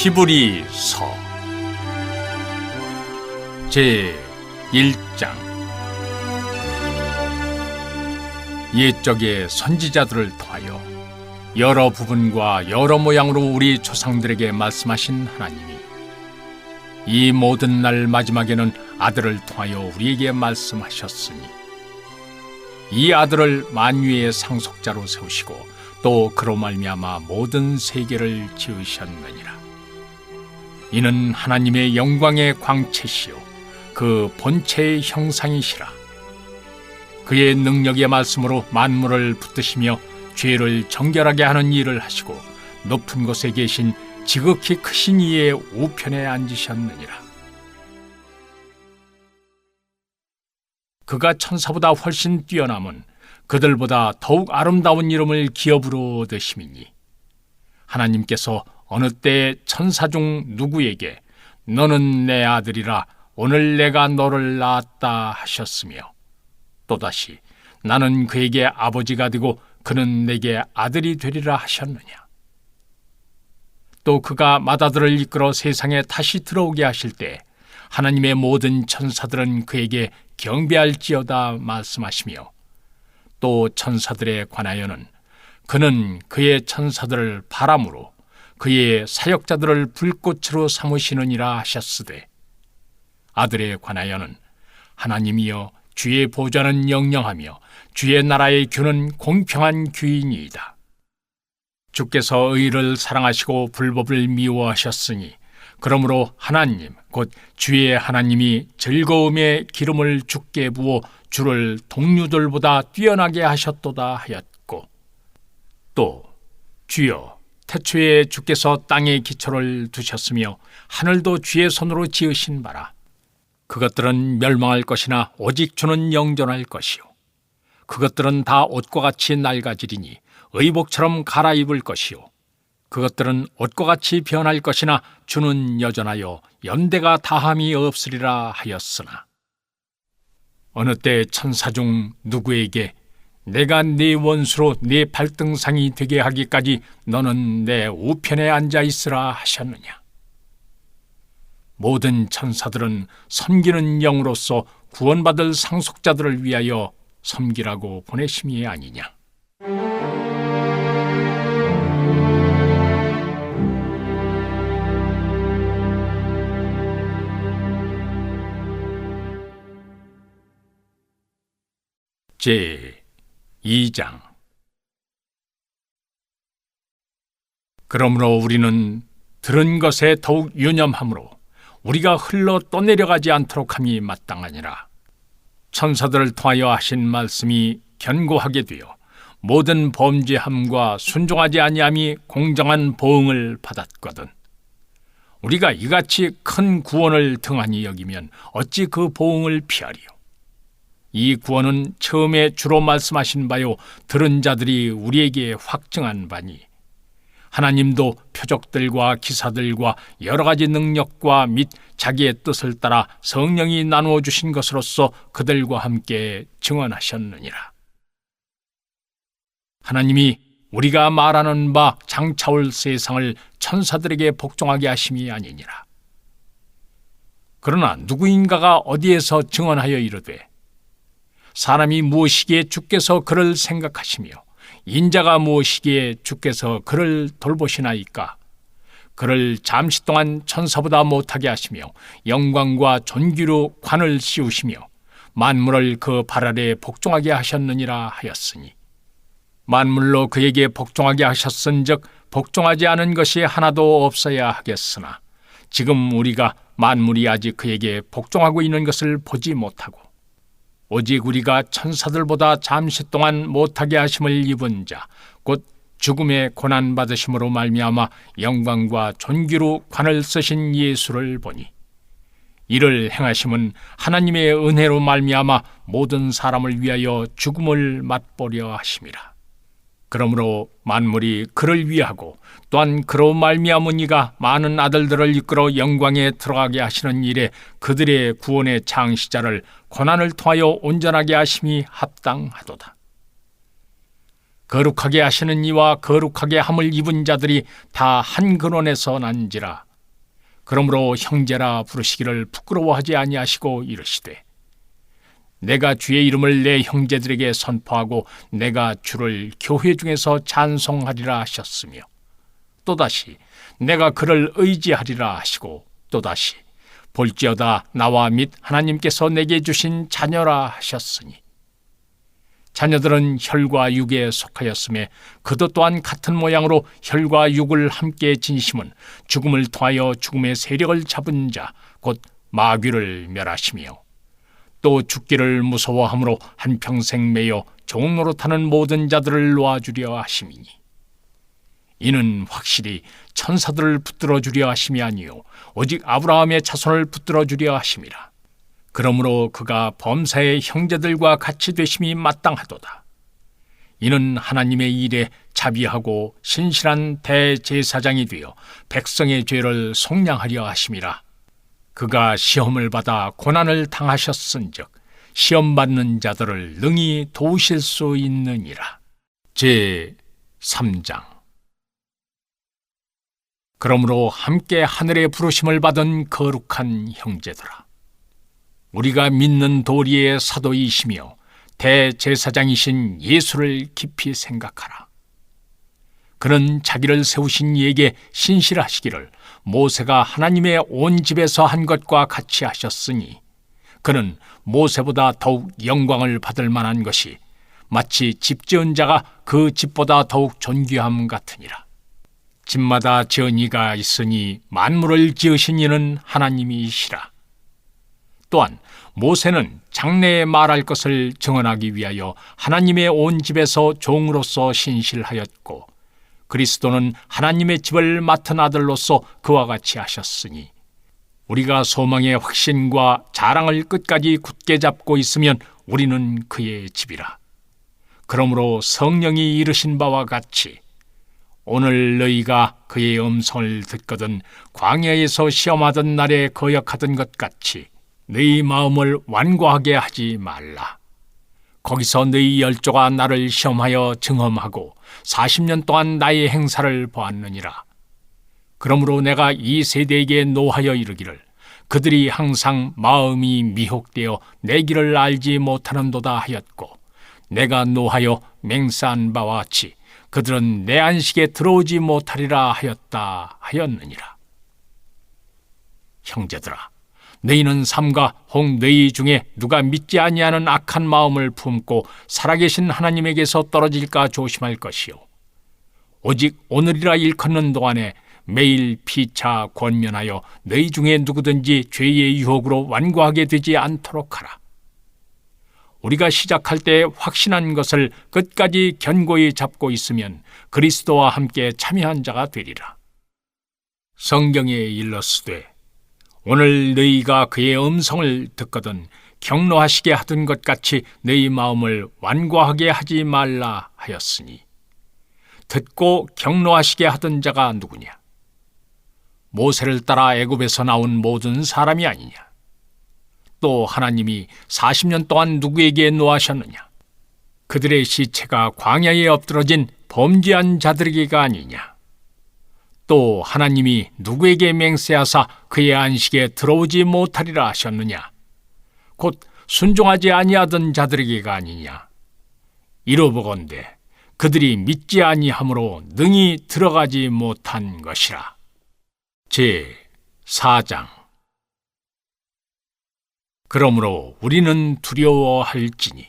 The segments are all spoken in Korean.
히브리서 제1장. 옛적의 선지자들을 통하여 여러 부분과 여러 모양으로 우리 조상들에게 말씀하신 하나님이 이 모든 날 마지막에는 아들을 통하여 우리에게 말씀하셨으니 이 아들을 만유의 상속자로 세우시고 또 그로 말미암아 모든 세계를 지으셨느니라. 이는 하나님의 영광의 광채시요 그 본체의 형상이시라. 그의 능력의 말씀으로 만물을 붙드시며 죄를 정결하게 하는 일을 하시고 높은 곳에 계신 지극히 크신 이의 우편에 앉으셨느니라. 그가 천사보다 훨씬 뛰어남은 그들보다 더욱 아름다운 이름을 기업으로 얻으심이니 하나님께서 어느 때 천사 중 누구에게 너는 내 아들이라 오늘 내가 너를 낳았다 하셨으며 또다시 나는 그에게 아버지가 되고 그는 내게 아들이 되리라 하셨느냐. 또 그가 맏아들을 이끌어 세상에 다시 들어오게 하실 때 하나님의 모든 천사들은 그에게 경배할지어다 말씀하시며 또 천사들에 관하여는 그는 그의 천사들을 바람으로 그의 사역자들을 불꽃으로 삼으시느니라 하셨으되 아들에 관하여는 하나님이여 주의 보좌는 영영하며 주의 나라의 규는 공평한 규이니이다. 주께서 의를 사랑하시고 불법을 미워하셨으니 그러므로 하나님 곧 주의 하나님이 즐거움의 기름을 주께 부어 주를 동류들보다 뛰어나게 하셨도다 하였고 또 주여 태초에 주께서 땅에 기초를 두셨으며 하늘도 주의 손으로 지으신 바라. 그것들은 멸망할 것이나 오직 주는 영존할 것이요 그것들은 다 옷과 같이 낡아지리니 의복처럼 갈아입을 것이요 그것들은 옷과 같이 변할 것이나 주는 여전하여 연대가 다함이 없으리라 하였으나 어느 때 천사 중 누구에게 내가 네 원수로 네 발등상이 되게 하기까지 너는 내 우편에 앉아 있으라 하셨느냐. 모든 천사들은 섬기는 영으로서 구원받을 상속자들을 위하여 섬기라고 보내심이 아니냐. 제2장. 그러므로 우리는 들은 것에 더욱 유념함으로 우리가 흘러 떠내려가지 않도록 함이 마땅하니라. 천사들을 통하여 하신 말씀이 견고하게 되어 모든 범죄함과 순종하지 아니함이 공정한 보응을 받았거든. 우리가 이같이 큰 구원을 등한히 여기면 어찌 그 보응을 피하리요. 이 구원은 처음에 주로 말씀하신 바요 들은 자들이 우리에게 확증한 바니 하나님도 표적들과 기사들과 여러 가지 능력과 및 자기의 뜻을 따라 성령이 나누어 주신 것으로서 그들과 함께 증언하셨느니라. 하나님이 우리가 말하는 바 장차올 세상을 천사들에게 복종하게 하심이 아니니라. 그러나 누구인가가 어디에서 증언하여 이르되 사람이 무엇이기에 주께서 그를 생각하시며 인자가 무엇이기에 주께서 그를 돌보시나이까. 그를 잠시 동안 천사보다 못하게 하시며 영광과 존귀로 관을 씌우시며 만물을 그 발 아래 복종하게 하셨느니라 하였으니 만물로 그에게 복종하게 하셨은즉 복종하지 않은 것이 하나도 없어야 하겠으나 지금 우리가 만물이 아직 그에게 복종하고 있는 것을 보지 못하고 오직 우리가 천사들보다 잠시 동안 못하게 하심을 입은 자, 곧 죽음의 고난받으심으로 말미암아 영광과 존귀로 관을 쓰신 예수를 보니 이를 행하심은 하나님의 은혜로 말미암아 모든 사람을 위하여 죽음을 맛보려 하심이라. 그러므로 만물이 그를 위하고 또한 그로 말미암은 이가 많은 아들들을 이끌어 영광에 들어가게 하시는 일에 그들의 구원의 창시자를 고난을 통하여 온전하게 하심이 합당하도다. 거룩하게 하시는 이와 거룩하게 함을 입은 자들이 다 한 근원에서 난지라. 그러므로 형제라 부르시기를 부끄러워하지 아니하시고 이르시되 내가 주의 이름을 내 형제들에게 선포하고 내가 주를 교회 중에서 찬송하리라 하셨으며 또다시 내가 그를 의지하리라 하시고 또다시 볼지어다 나와 및 하나님께서 내게 주신 자녀라 하셨으니 자녀들은 혈과 육에 속하였음에 그도 또한 같은 모양으로 혈과 육을 함께 지니심은 죽음을 통하여 죽음의 세력을 잡은 자 곧 마귀를 멸하시며 또 죽기를 무서워함으로 한평생 매여 종노릇하는 모든 자들을 놓아주려 하심이니 이는 확실히 천사들을 붙들어 주려 하심이 아니요 오직 아브라함의 자손을 붙들어 주려 하심이라. 그러므로 그가 범사의 형제들과 같이 되심이 마땅하도다. 이는 하나님의 일에 자비하고 신실한 대제사장이 되어 백성의 죄를 속량하려 하심이라. 그가 시험을 받아 고난을 당하셨은즉 시험 받는 자들을 능히 도우실 수 있느니라. 제 3장. 그러므로 함께 하늘의 부르심을 받은 거룩한 형제들아, 우리가 믿는 도리의 사도이시며 대제사장이신 예수를 깊이 생각하라. 그는 자기를 세우신 이에게 신실하시기를 모세가 하나님의 온 집에서 한 것과 같이 하셨으니 그는 모세보다 더욱 영광을 받을 만한 것이 마치 집 지은 자가 그 집보다 더욱 존귀함 같으니라. 집마다 지은 이가 있으니 만물을 지으신 이는 하나님이시라. 또한 모세는 장래에 말할 것을 증언하기 위하여 하나님의 온 집에서 종으로서 신실하였고 그리스도는 하나님의 집을 맡은 아들로서 그와 같이 하셨으니 우리가 소망의 확신과 자랑을 끝까지 굳게 잡고 있으면 우리는 그의 집이라. 그러므로 성령이 이르신 바와 같이 오늘 너희가 그의 음성을 듣거든 광야에서 시험하던 날에 거역하던 것 같이 너희 마음을 완고하게 하지 말라. 거기서 너희 열조가 나를 시험하여 증험하고 40년 동안 나의 행사를 보았느니라. 그러므로 내가 이 세대에게 노하여 이르기를 그들이 항상 마음이 미혹되어 내 길을 알지 못하는도다 하였고 내가 노하여 맹세한 바와 같이 그들은 내 안식에 들어오지 못하리라 하였다 하였느니라. 형제들아, 너희는 삼가 혹 너희 중에 누가 믿지 아니하는 악한 마음을 품고 살아계신 하나님에게서 떨어질까 조심할 것이요 오직 오늘이라 일컫는 동안에 매일 피차 권면하여 너희 중에 누구든지 죄의 유혹으로 완고하게 되지 않도록 하라. 우리가 시작할 때 확신한 것을 끝까지 견고히 잡고 있으면 그리스도와 함께 참여한 자가 되리라. 성경에 일렀으되 오늘 너희가 그의 음성을 듣거든 경노하시게 하던 것 같이 너희 마음을 완고하게 하지 말라 하였으니 듣고 경노하시게 하던 자가 누구냐? 모세를 따라 애굽에서 나온 모든 사람이 아니냐? 또 하나님이 40년 동안 누구에게 노하셨느냐? 그들의 시체가 광야에 엎드러진 범죄한 자들에게가 아니냐? 또 하나님이 누구에게 맹세하사 그의 안식에 들어오지 못하리라 하셨느냐? 곧 순종하지 아니하던 자들에게가 아니냐? 이러보건대 그들이 믿지 아니함으로 능히 들어가지 못한 것이라. 제 4장. 그러므로 우리는 두려워할지니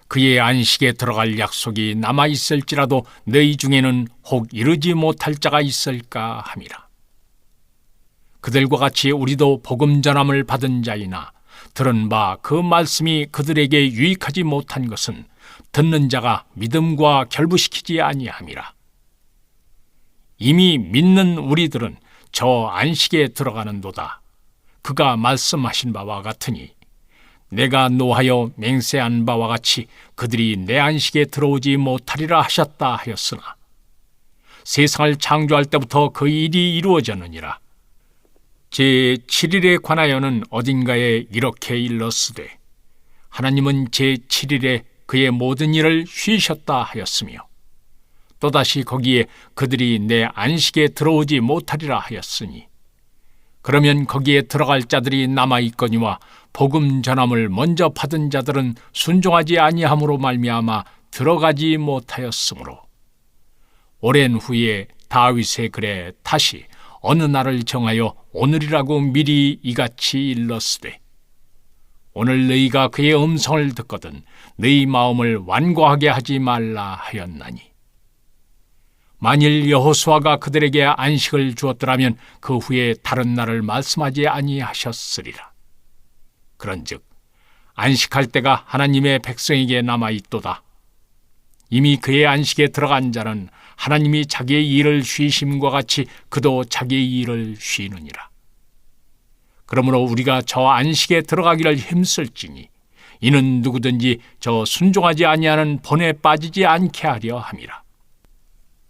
그의 안식에 들어갈 약속이 남아있을지라도 너희 중에는 혹 이르지 못할 자가 있을까 함이라. 그들과 같이 우리도 복음 전함을 받은 자이나 들은 바 그 말씀이 그들에게 유익하지 못한 것은 듣는 자가 믿음과 결부시키지 아니함이라. 이미 믿는 우리들은 저 안식에 들어가는도다. 그가 말씀하신 바와 같으니 내가 노하여 맹세한 바와 같이 그들이 내 안식에 들어오지 못하리라 하셨다 하였으나 세상을 창조할 때부터 그 일이 이루어졌느니라. 제7일에 관하여는 어딘가에 이렇게 일렀으되 하나님은 제7일에 그의 모든 일을 쉬셨다 하였으며 또다시 거기에 그들이 내 안식에 들어오지 못하리라 하였으니 그러면 거기에 들어갈 자들이 남아 있거니와 복음 전함을 먼저 받은 자들은 순종하지 아니함으로 말미암아 들어가지 못하였으므로 오랜 후에 다윗의 글에 다시 어느 날을 정하여 오늘이라고 미리 이같이 일렀으되 오늘 너희가 그의 음성을 듣거든 너희 마음을 완고하게 하지 말라 하였나니 만일 여호수아가 그들에게 안식을 주었더라면 그 후에 다른 날을 말씀하지 아니하셨으리라. 그런즉 안식할 때가 하나님의 백성에게 남아 있도다. 이미 그의 안식에 들어간 자는 하나님이 자기의 일을 쉬심과 같이 그도 자기의 일을 쉬느니라. 그러므로 우리가 저 안식에 들어가기를 힘쓸지니 이는 누구든지 저 순종하지 아니하는 본에 빠지지 않게 하려 함이라.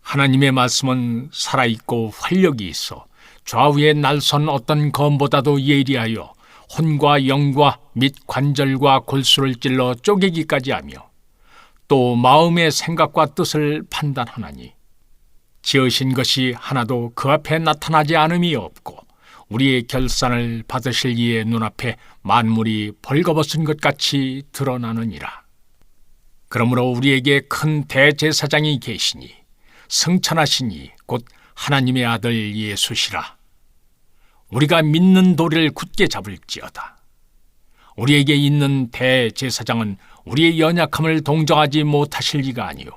하나님의 말씀은 살아있고 활력이 있어 좌우에 날선 어떤 검보다도 예리하여 혼과 영과 및 관절과 골수를 찔러 쪼개기까지 하며 또 마음의 생각과 뜻을 판단하나니 지으신 것이 하나도 그 앞에 나타나지 않음이 없고 우리의 결산을 받으실 이의 눈앞에 만물이 벌거벗은 것 같이 드러나느니라. 그러므로 우리에게 큰 대제사장이 계시니 승천하시니 곧 하나님의 아들 예수시라. 우리가 믿는 도리를 굳게 잡을지어다. 우리에게 있는 대제사장은 우리의 연약함을 동정하지 못하실 리가 아니요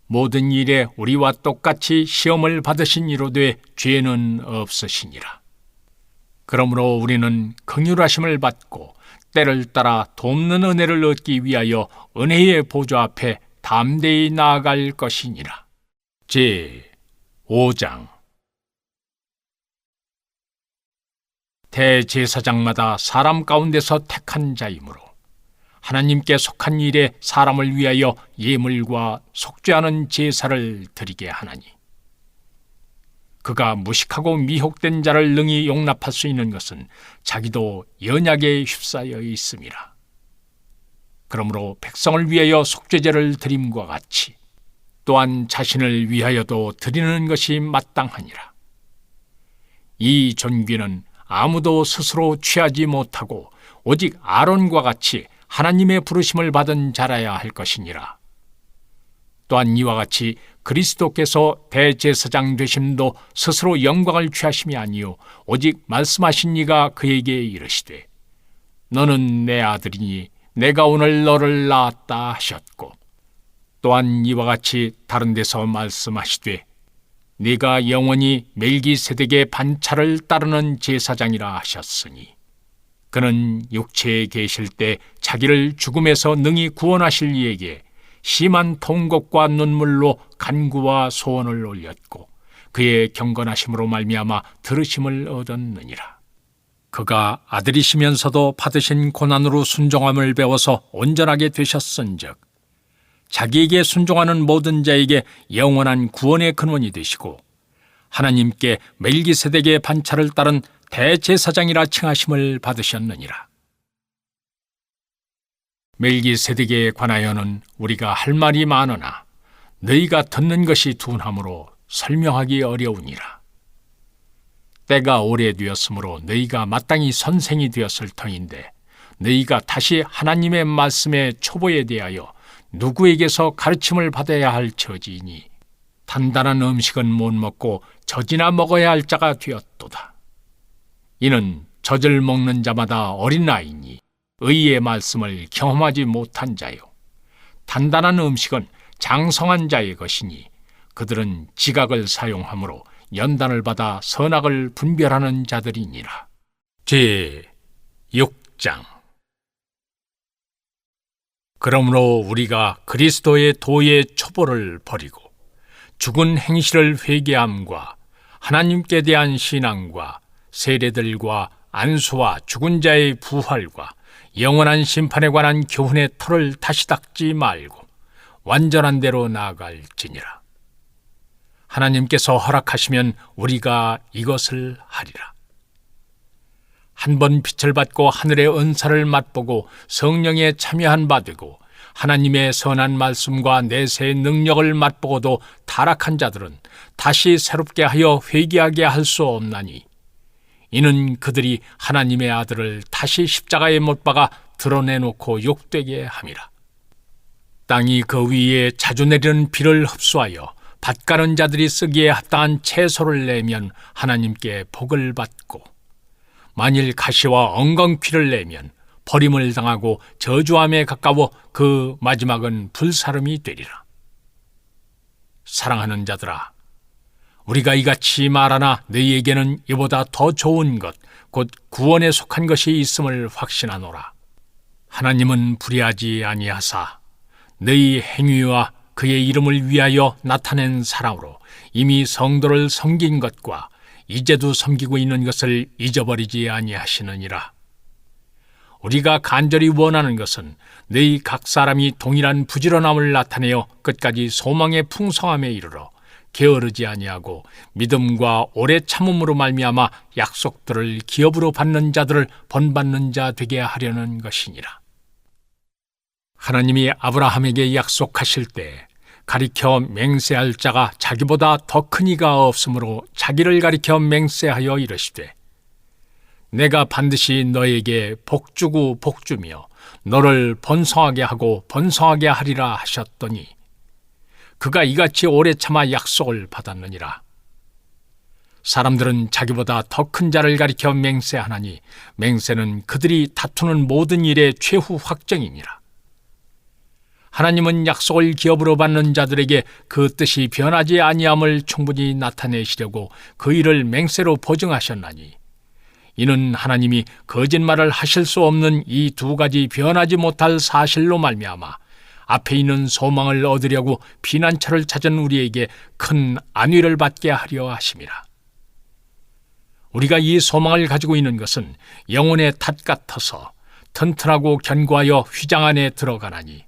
모든 일에 우리와 똑같이 시험을 받으신 이로되 죄는 없으시니라. 그러므로 우리는 긍휼하심을 받고 때를 따라 돕는 은혜를 얻기 위하여 은혜의 보좌 앞에 담대히 나아갈 것이니라. 제 5장. 대제사장마다 사람 가운데서 택한 자이므로 하나님께 속한 일에 사람을 위하여 예물과 속죄하는 제사를 드리게 하나니 그가 무식하고 미혹된 자를 능히 용납할 수 있는 것은 자기도 연약에 휩싸여 있음이라. 그러므로 백성을 위하여 속죄제를 드림과 같이 또한 자신을 위하여도 드리는 것이 마땅하니라. 이 존귀는 아무도 스스로 취하지 못하고 오직 아론과 같이 하나님의 부르심을 받은 자라야 할 것이니라. 또한 이와 같이 그리스도께서 대제사장 되심도 스스로 영광을 취하심이 아니요 오직 말씀하신 이가 그에게 이르시되 너는 내 아들이니 내가 오늘 너를 낳았다 하셨고 또한 이와 같이 다른 데서 말씀하시되 네가 영원히 멜기세덱의 반차를 따르는 제사장이라 하셨으니 그는 육체에 계실 때 자기를 죽음에서 능히 구원하실 이에게 심한 통곡과 눈물로 간구와 소원을 올렸고 그의 경건하심으로 말미암아 들으심을 얻었느니라. 그가 아들이시면서도 받으신 고난으로 순종함을 배워서 온전하게 되셨은즉 자기에게 순종하는 모든 자에게 영원한 구원의 근원이 되시고 하나님께 멜기세덱의 반차를 따른 대제사장이라 칭하심을 받으셨느니라. 멜기세덱에 관하여는 우리가 할 말이 많으나 너희가 듣는 것이 둔하므로 설명하기 어려우니라. 때가 오래되었으므로 너희가 마땅히 선생이 되었을 터인데 너희가 다시 하나님의 말씀의 초보에 대하여 누구에게서 가르침을 받아야 할 처지이니 단단한 음식은 못 먹고 젖이나 먹어야 할 자가 되었도다. 이는 젖을 먹는 자마다 어린아이니 의의 말씀을 경험하지 못한 자요 단단한 음식은 장성한 자의 것이니 그들은 지각을 사용하므로 연단을 받아 선악을 분별하는 자들이니라. 제 6장. 그러므로 우리가 그리스도의 도의 초보를 버리고 죽은 행실을 회개함과 하나님께 대한 신앙과 세례들과 안수와 죽은 자의 부활과 영원한 심판에 관한 교훈의 털을 다시 닦지 말고 완전한 대로 나아갈지니라. 하나님께서 허락하시면 우리가 이것을 하리라. 한 번 빛을 받고 하늘의 은사를 맛보고 성령에 참여한 바 되고 하나님의 선한 말씀과 내세의 능력을 맛보고도 타락한 자들은 다시 새롭게 하여 회개하게 할 수 없나니 이는 그들이 하나님의 아들을 다시 십자가에 못 박아 드러내놓고 욕되게 함이라. 땅이 그 위에 자주 내리는 비를 흡수하여 밭 가는 자들이 쓰기에 합당한 채소를 내면 하나님께 복을 받고, 만일 가시와 엉겅퀴를 내면 버림을 당하고 저주함에 가까워 그 마지막은 불사름이 되리라. 사랑하는 자들아, 우리가 이같이 말하나 너희에게는 이보다 더 좋은 것, 곧 구원에 속한 것이 있음을 확신하노라. 하나님은 불의하지 아니하사 너희 행위와 그의 이름을 위하여 나타낸 사랑으로 이미 성도를 섬긴 것과 이제도 섬기고 있는 것을 잊어버리지 아니하시느니라. 우리가 간절히 원하는 것은 너희 각 사람이 동일한 부지런함을 나타내어 끝까지 소망의 풍성함에 이르러 게으르지 아니하고 믿음과 오래 참음으로 말미암아 약속들을 기업으로 받는 자들을 본받는 자 되게 하려는 것이니라. 하나님이 아브라함에게 약속하실 때 가리켜 맹세할 자가 자기보다 더 큰 이가 없으므로 자기를 가리켜 맹세하여 이르시되, 내가 반드시 너에게 복주고 복주며 너를 번성하게 하고 번성하게 하리라 하셨더니 그가 이같이 오래 참아 약속을 받았느니라. 사람들은 자기보다 더 큰 자를 가리켜 맹세하나니 맹세는 그들이 다투는 모든 일의 최후 확정이니라. 하나님은 약속을 기업으로 받는 자들에게 그 뜻이 변하지 아니함을 충분히 나타내시려고 그 일을 맹세로 보증하셨나니, 이는 하나님이 거짓말을 하실 수 없는 이 두 가지 변하지 못할 사실로 말미암아 앞에 있는 소망을 얻으려고 피난처를 찾은 우리에게 큰 안위를 받게 하려 하심이라. 우리가 이 소망을 가지고 있는 것은 영혼의 탓 같아서 튼튼하고 견고하여 휘장 안에 들어가나니,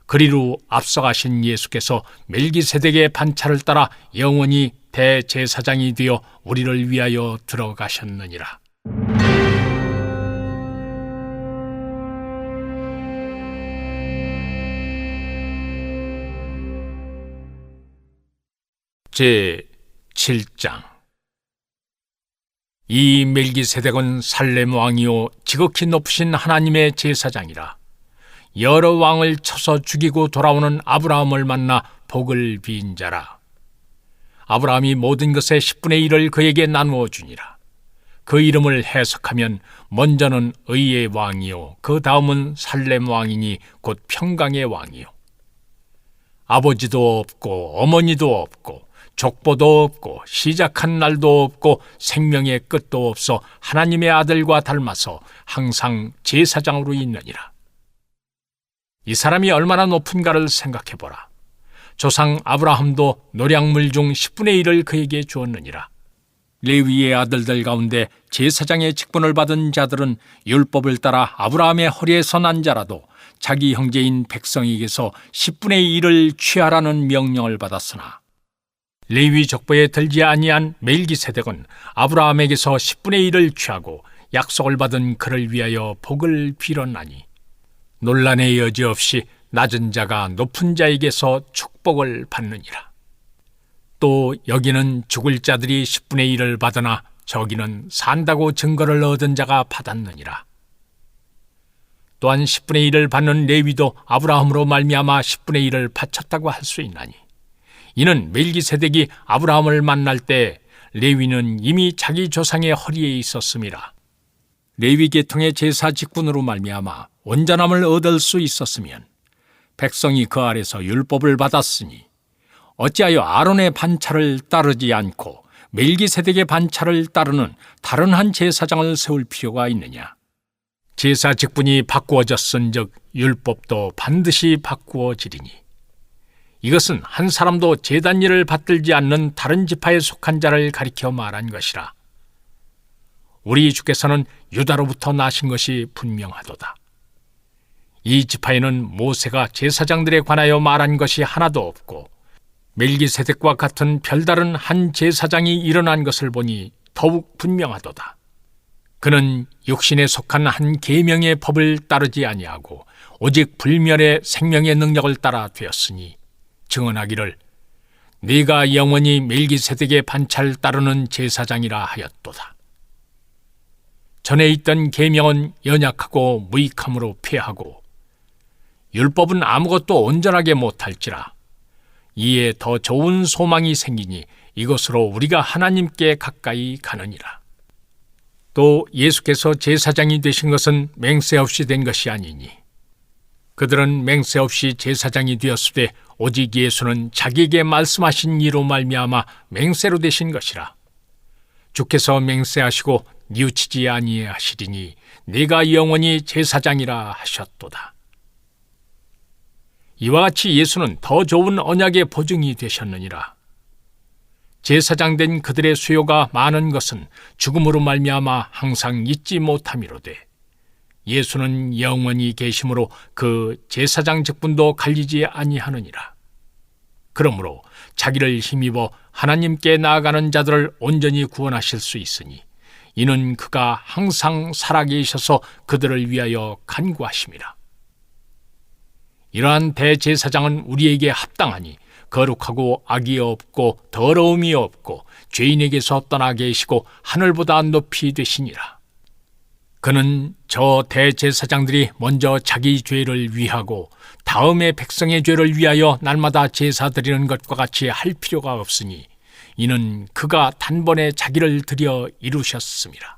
그리로 앞서가신 예수께서 멜기세덱의 반차를 따라 영원히 대제사장이 되어 우리를 위하여 들어가셨느니라. 제 7장. 이 멜기세덱은 살렘 왕이요 지극히 높으신 하나님의 제사장이라. 여러 왕을 쳐서 죽이고 돌아오는 아브라함을 만나 복을 빈 자라. 아브라함이 모든 것의 10분의 1을 그에게 나누어 주니라. 그 이름을 해석하면 먼저는 의의 왕이요 그 다음은 살렘 왕이니 곧 평강의 왕이요. 아버지도 없고 어머니도 없고 족보도 없고 시작한 날도 없고 생명의 끝도 없어 하나님의 아들과 닮아서 항상 제사장으로 있느니라. 이 사람이 얼마나 높은가를 생각해보라. 조상 아브라함도 노량물 중 10분의 1을 그에게 주었느니라. 레위의 아들들 가운데 제사장의 직분을 받은 자들은 율법을 따라 아브라함의 허리에서 난 자라도 자기 형제인 백성에게서 10분의 1을 취하라는 명령을 받았으나, 레위 족보에 들지 아니한 멜기세덱은 아브라함에게서 10분의 1을 취하고 약속을 받은 그를 위하여 복을 빌었나니, 논란의 여지 없이 낮은 자가 높은 자에게서 축복을 받느니라. 또 여기는 죽을 자들이 10분의 1을 받으나 저기는 산다고 증거를 얻은 자가 받았느니라. 또한 10분의 1을 받는 레위도 아브라함으로 말미암아 10분의 1을 바쳤다고 할 수 있나니, 이는 멜기세덱이 아브라함을 만날 때 레위는 이미 자기 조상의 허리에 있었음이라. 레위 계통의 제사 직분으로 말미암아 온전함을 얻을 수 있었으면 백성이 그 아래서 율법을 받았으니 어찌하여 아론의 반차를 따르지 않고 멜기세덱의 반차를 따르는 다른 한 제사장을 세울 필요가 있느냐? 제사 직분이 바꾸어졌은즉 율법도 반드시 바꾸어지리니, 이것은 한 사람도 제단 일을 받들지 않는 다른 지파에 속한 자를 가리켜 말한 것이라. 우리 주께서는 유다로부터 나신 것이 분명하도다. 이 지파에는 모세가 제사장들에 관하여 말한 것이 하나도 없고 멜기세덱과 같은 별다른 한 제사장이 일어난 것을 보니 더욱 분명하도다. 그는 육신에 속한 한 계명의 법을 따르지 아니하고 오직 불멸의 생명의 능력을 따라 되었으니 증언하기를 네가 영원히 멜기세덱의 반차를 따르는 제사장이라 하였도다. 전에 있던 계명은 연약하고 무익함으로 폐하고 율법은 아무것도 온전하게 못할지라. 이에 더 좋은 소망이 생기니 이것으로 우리가 하나님께 가까이 가느니라. 또 예수께서 제사장이 되신 것은 맹세 없이 된 것이 아니니 그들은 맹세 없이 제사장이 되었으되 오직 예수는 자기에게 말씀하신 이로 말미암아 맹세로 되신 것이라. 주께서 맹세하시고 뉘우치지 아니하시리니 네가 영원히 제사장이라 하셨도다. 이와 같이 예수는 더 좋은 언약의 보증이 되셨느니라. 제사장 된 그들의 수요가 많은 것은 죽음으로 말미암아 항상 잊지 못함이로되 예수는 영원히 계심으로 그 제사장 직분도 갈리지 아니하느니라. 그러므로 자기를 힘입어 하나님께 나아가는 자들을 온전히 구원하실 수 있으니 이는 그가 항상 살아계셔서 그들을 위하여 간구하심이라. 이러한 대제사장은 우리에게 합당하니 거룩하고 악이 없고 더러움이 없고 죄인에게서 떠나 계시고 하늘보다 높이 되시니라. 그는 저 대제사장들이 먼저 자기 죄를 위하고 다음에 백성의 죄를 위하여 날마다 제사 드리는 것과 같이 할 필요가 없으니 이는 그가 단번에 자기를 드려 이루셨음이라.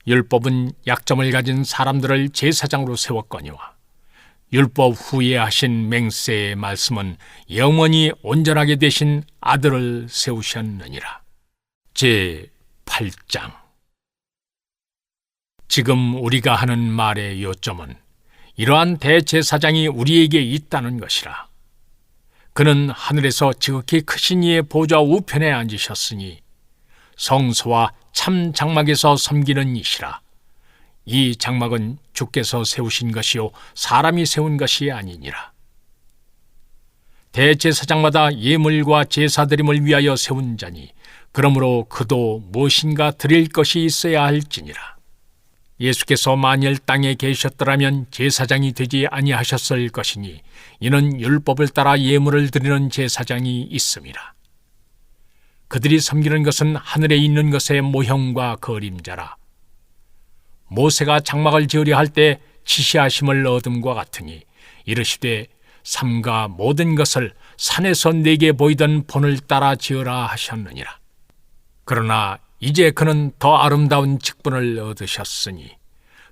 율법은 약점을 가진 사람들을 제사장으로 세웠거니와 율법 후에 하신 맹세의 말씀은 영원히 온전하게 되신 아들을 세우셨느니라. 제8장. 지금 우리가 하는 말의 요점은 이러한 대제사장이 우리에게 있다는 것이라. 그는 하늘에서 지극히 크신 이의 보좌 우편에 앉으셨으니 성소와 참 장막에서 섬기는 이시라. 이 장막은 주께서 세우신 것이요 사람이 세운 것이 아니니라. 대제사장마다 예물과 제사드림을 위하여 세운 자니 그러므로 그도 무엇인가 드릴 것이 있어야 할지니라. 예수께서 만일 땅에 계셨더라면 제사장이 되지 아니하셨을 것이니 이는 율법을 따라 예물을 드리는 제사장이 있음이라. 그들이 섬기는 것은 하늘에 있는 것의 모형과 그림자라. 모세가 장막을 지으려 할 때 지시하심을 얻음과 같으니 이르시되 삼가 모든 것을 산에서 내게 보이던 본을 따라 지으라 하셨느니라. 그러나 이제 그는 더 아름다운 직분을 얻으셨으니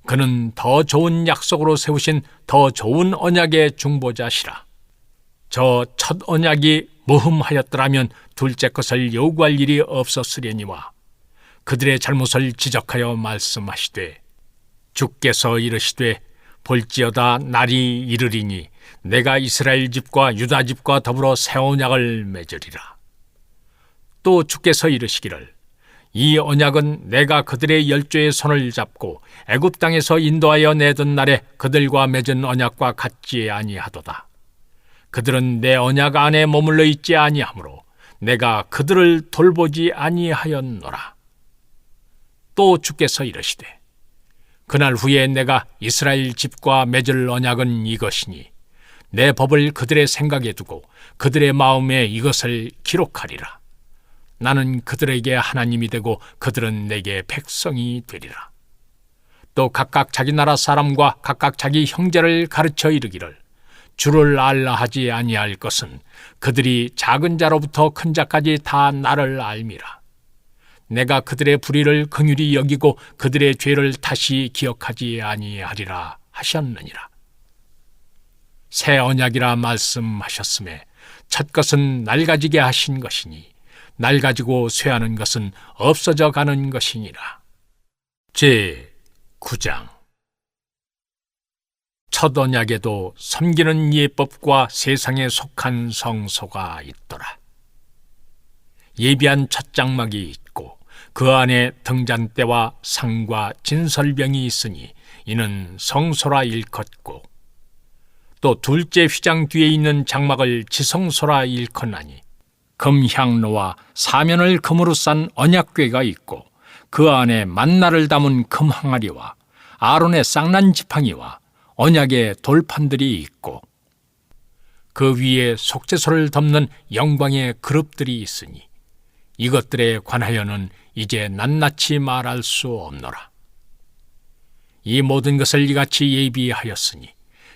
그는 더 좋은 약속으로 세우신 더 좋은 언약의 중보자시라. 저 첫 언약이 무흠하였더라면 둘째 것을 요구할 일이 없었으려니와 그들의 잘못을 지적하여 말씀하시되 주께서 이르시되 볼지어다 날이 이르리니 내가 이스라엘 집과 유다 집과 더불어 새 언약을 맺으리라. 또 주께서 이르시기를 이 언약은 내가 그들의 열조의 손을 잡고 애굽 땅에서 인도하여 내던 날에 그들과 맺은 언약과 같지 아니하도다. 그들은 내 언약 안에 머물러 있지 아니하므로 내가 그들을 돌보지 아니하였노라. 또 주께서 이르시되 그날 후에 내가 이스라엘 집과 맺을 언약은 이것이니 내 법을 그들의 생각에 두고 그들의 마음에 이것을 기록하리라. 나는 그들에게 하나님이 되고 그들은 내게 백성이 되리라. 또 각각 자기 나라 사람과 각각 자기 형제를 가르쳐 이르기를 주를 알라 하지 아니할 것은 그들이 작은 자로부터 큰 자까지 다 나를 알미라. 내가 그들의 불의를 긍휼히 여기고 그들의 죄를 다시 기억하지 아니하리라 하셨느니라. 새 언약이라 말씀하셨음에 첫 것은 낡아지게 하신 것이니 낡아지고 쇠하는 것은 없어져 가는 것이니라. 제9장. 첫 언약에도 섬기는 예법과 세상에 속한 성소가 있더라. 예비한 첫 장막이 있고 그 안에 등잔대와 상과 진설병이 있으니 이는 성소라 일컫고 또 둘째 휘장 뒤에 있는 장막을 지성소라 일컫나니 금향로와 사면을 금으로 싼 언약궤가 있고 그 안에 만나를 담은 금항아리와 아론의 쌍난 지팡이와 언약의 돌판들이 있고 그 위에 속죄소를 덮는 영광의 그룹들이 있으니 이것들에 관하여는 이제 낱낱이 말할 수 없노라. 이 모든 것을 이같이 예비하였으니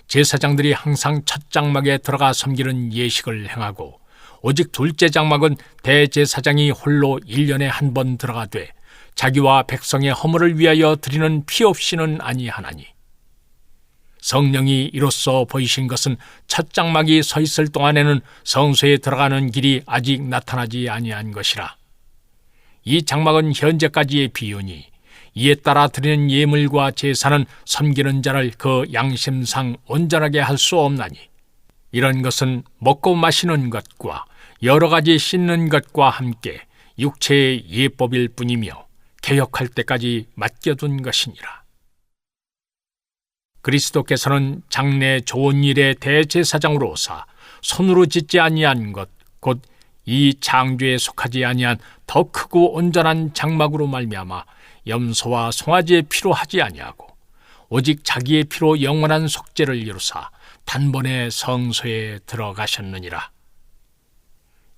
제사장들이 항상 첫 장막에 들어가 섬기는 예식을 행하고 오직 둘째 장막은 대제사장이 홀로 1년에 한 번 들어가되 자기와 백성의 허물을 위하여 드리는 피 없이는 아니하나니 성령이 이로써 보이신 것은 첫 장막이 서 있을 동안에는 성소에 들어가는 길이 아직 나타나지 아니한 것이라. 이 장막은 현재까지의 비유니 이에 따라 드리는 예물과 제사는 섬기는 자를 그 양심상 온전하게 할 수 없나니 이런 것은 먹고 마시는 것과 여러 가지 씻는 것과 함께 육체의 예법일 뿐이며 개혁할 때까지 맡겨둔 것이니라. 그리스도께서는 장래 좋은 일의 대제사장으로서 손으로 짓지 아니한 것, 곧 이 창조에 속하지 아니한 더 크고 온전한 장막으로 말미암아 염소와 송아지의 피로 하지 아니하고 오직 자기의 피로 영원한 속죄를 이루사 단번에 성소에 들어가셨느니라.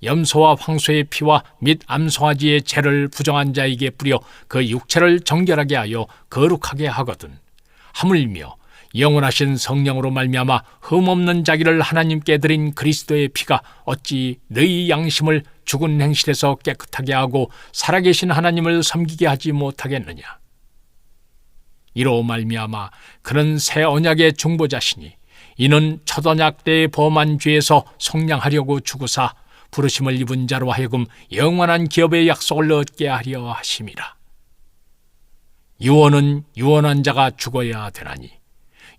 염소와 황소의 피와 및 암송아지의 죄를 부정한 자에게 뿌려 그 육체를 정결하게 하여 거룩하게 하거든 하물며 영원하신 성령으로 말미암아 흠없는 자기를 하나님께 드린 그리스도의 피가 어찌 너희 양심을 죽은 행실에서 깨끗하게 하고 살아계신 하나님을 섬기게 하지 못하겠느냐. 이로 말미암아 그는 새 언약의 중보자시니 이는 첫 언약 때의 범한 죄에서 속량하려고 죽으사 부르심을 입은 자로 하여금 영원한 기업의 약속을 얻게 하려 하심이라. 유언은 유언한 자가 죽어야 되나니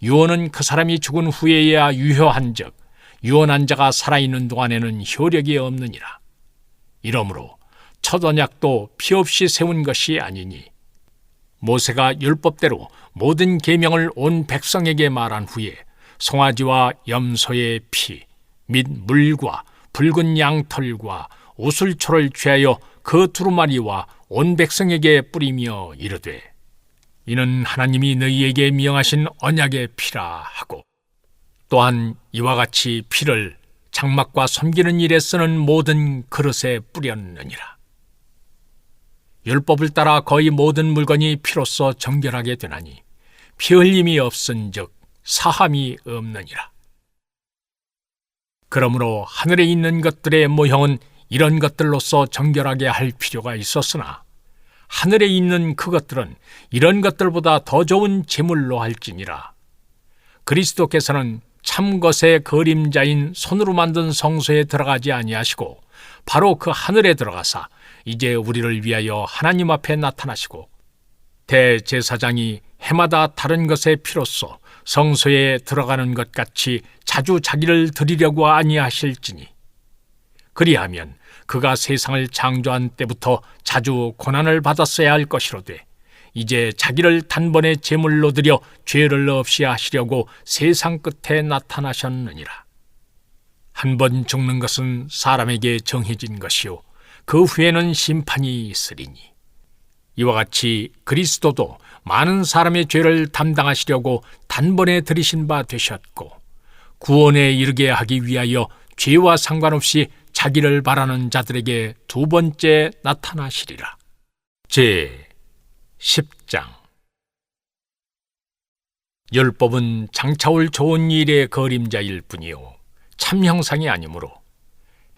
유언은 그 사람이 죽은 후에야 유효한즉 유언한 자가 살아있는 동안에는 효력이 없느니라. 이러므로 첫 언약도 피 없이 세운 것이 아니니 모세가 율법대로 모든 계명을 온 백성에게 말한 후에 송아지와 염소의 피 및 물과 붉은 양털과 오슬초를 취하여 그 두루마리와 온 백성에게 뿌리며 이르되 이는 하나님이 너희에게 명하신 언약의 피라 하고 또한 이와 같이 피를 장막과 섬기는 일에 쓰는 모든 그릇에 뿌렸느니라. 율법을 따라 거의 모든 물건이 피로써 정결하게 되나니 피 흘림이 없은즉 사함이 없느니라. 그러므로 하늘에 있는 것들의 모형은 이런 것들로서 정결하게 할 필요가 있었으나 하늘에 있는 그것들은 이런 것들보다 더 좋은 제물로 할지니라. 그리스도께서는 참 것의 그림자인 손으로 만든 성소에 들어가지 아니하시고 바로 그 하늘에 들어가사 이제 우리를 위하여 하나님 앞에 나타나시고 대제사장이 해마다 다른 것의 피로써 성소에 들어가는 것 같이 자주 자기를 드리려고 아니하실지니 그리하면 그가 세상을 창조한 때부터 자주 고난을 받았어야 할 것이로되 이제 자기를 단번에 제물로 드려 죄를 없이 하시려고 세상 끝에 나타나셨느니라. 한 번 죽는 것은 사람에게 정해진 것이요 그 후에는 심판이 있으리니 이와 같이 그리스도도 많은 사람의 죄를 담당하시려고 단번에 들이신 바 되셨고 구원에 이르게 하기 위하여 죄와 상관없이 자기를 바라는 자들에게 두 번째 나타나시리라. 제 10장 율법은 장차올 좋은 일의 그림자일 뿐이요 참 형상이 아니므로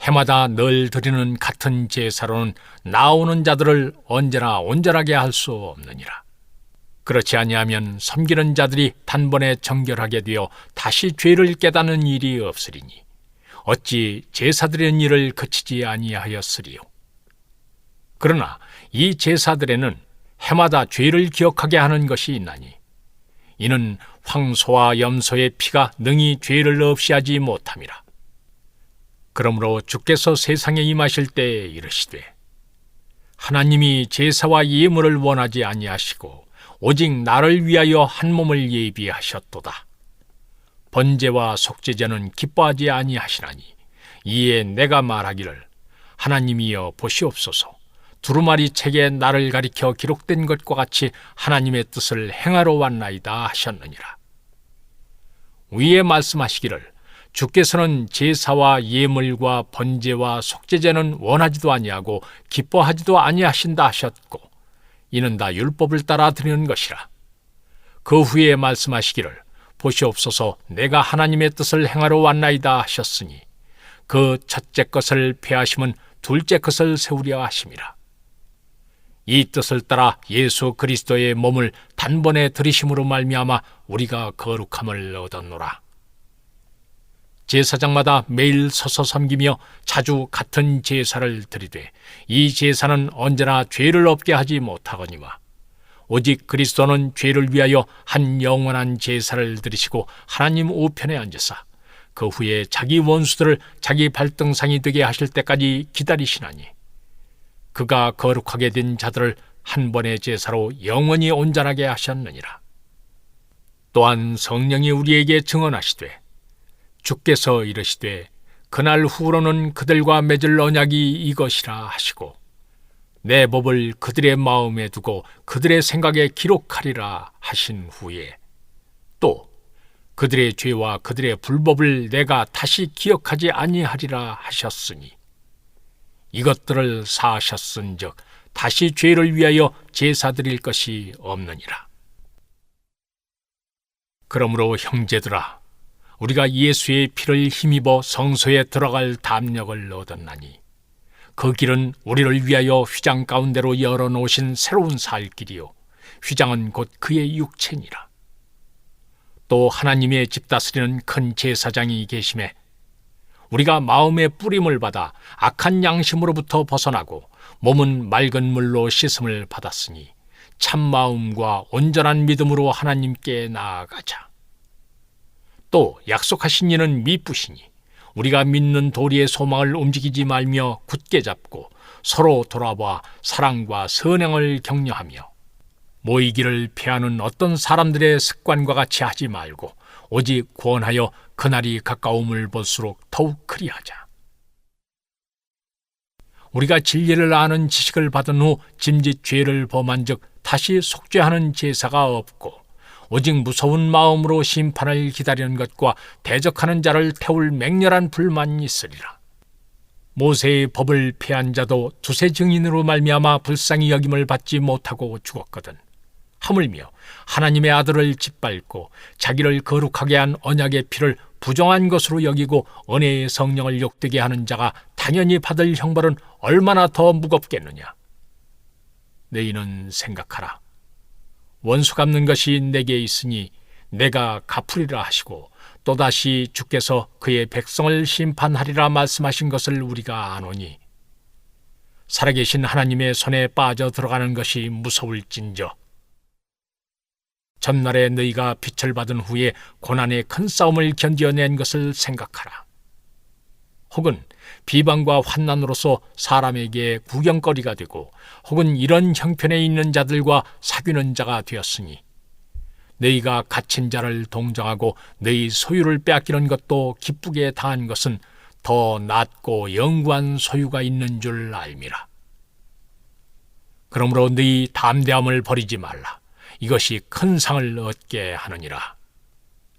해마다 늘 드리는 같은 제사로는 나오는 자들을 언제나 온전하게 할 수 없느니라. 그렇지 아니하면 섬기는 자들이 단번에 정결하게 되어 다시 죄를 깨닫는 일이 없으리니 어찌 제사드리는 일을 그치지 아니하였으리요. 그러나 이 제사들에는 해마다 죄를 기억하게 하는 것이 있나니 이는 황소와 염소의 피가 능히 죄를 없이 하지 못함이라. 그러므로 주께서 세상에 임하실 때에 이르시되 하나님이 제사와 예물을 원하지 아니하시고 오직 나를 위하여 한 몸을 예비하셨도다. 번제와 속죄제는 기뻐하지 아니하시나니 이에 내가 말하기를 하나님이여 보시옵소서 두루마리 책에 나를 가리켜 기록된 것과 같이 하나님의 뜻을 행하러 왔나이다 하셨느니라. 위에 말씀하시기를 주께서는 제사와 예물과 번제와 속죄제는 원하지도 아니하고 기뻐하지도 아니하신다 하셨고 이는 다 율법을 따라 드리는 것이라. 그 후에 말씀하시기를 보시옵소서 내가 하나님의 뜻을 행하러 왔나이다 하셨으니 그 첫째 것을 폐하심은 둘째 것을 세우려 하심이라. 이 뜻을 따라 예수 그리스도의 몸을 단번에 들이심으로 말미암아 우리가 거룩함을 얻었노라. 제사장마다 매일 서서 섬기며 자주 같은 제사를 드리되 이 제사는 언제나 죄를 없게 하지 못하거니와 오직 그리스도는 죄를 위하여 한 영원한 제사를 드리시고 하나님 우편에 앉으사 그 후에 자기 원수들을 자기 발등상이 되게 하실 때까지 기다리시나니 그가 거룩하게 된 자들을 한 번의 제사로 영원히 온전하게 하셨느니라. 또한 성령이 우리에게 증언하시되 주께서 이르시되 그날 후로는 그들과 맺을 언약이 이것이라 하시고 내 법을 그들의 마음에 두고 그들의 생각에 기록하리라 하신 후에 또 그들의 죄와 그들의 불법을 내가 다시 기억하지 아니하리라 하셨으니 이것들을 사하셨은즉 다시 죄를 위하여 제사 드릴 것이 없느니라. 그러므로 형제들아 우리가 예수의 피를 힘입어 성소에 들어갈 담력을 얻었나니 그 길은 우리를 위하여 휘장 가운데로 열어놓으신 새로운 살 길이요 휘장은 곧 그의 육체니라. 또 하나님의 집 다스리는 큰 제사장이 계심에 우리가 마음의 뿌림을 받아 악한 양심으로부터 벗어나고 몸은 맑은 물로 씻음을 받았으니 참 마음과 온전한 믿음으로 하나님께 나아가자. 또 약속하신 이는 미쁘시니 우리가 믿는 도리의 소망을 움직이지 말며 굳게 잡고 서로 돌아봐 사랑과 선행을 격려하며 모이기를 피하는 어떤 사람들의 습관과 같이 하지 말고 오직 구원하여 그날이 가까움을 볼수록 더욱 그리하자. 우리가 진리를 아는 지식을 받은 후 짐짓 죄를 범한 즉 다시 속죄하는 제사가 없고 오직 무서운 마음으로 심판을 기다리는 것과 대적하는 자를 태울 맹렬한 불만이 있으리라. 모세의 법을 폐한 자도 두세 증인으로 말미암아 불쌍히 여김을 받지 못하고 죽었거든. 하물며 하나님의 아들을 짓밟고 자기를 거룩하게 한 언약의 피를 부정한 것으로 여기고 은혜의 성령을 욕되게 하는 자가 당연히 받을 형벌은 얼마나 더 무겁겠느냐. 너희는 생각하라. 원수 갚는 것이 내게 있으니 내가 갚으리라 하시고 또다시 주께서 그의 백성을 심판하리라 말씀하신 것을 우리가 아노니 살아계신 하나님의 손에 빠져 들어가는 것이 무서울진저 전날에 너희가 빛을 받은 후에 고난의 큰 싸움을 견뎌낸 것을 생각하라. 혹은 비방과 환난으로서 사람에게 구경거리가 되고 혹은 이런 형편에 있는 자들과 사귀는 자가 되었으니 너희가 갇힌 자를 동정하고 너희 소유를 빼앗기는 것도 기쁘게 당한 것은 더 낫고 영구한 소유가 있는 줄 알미라. 그러므로 너희 담대함을 버리지 말라. 이것이 큰 상을 얻게 하느니라.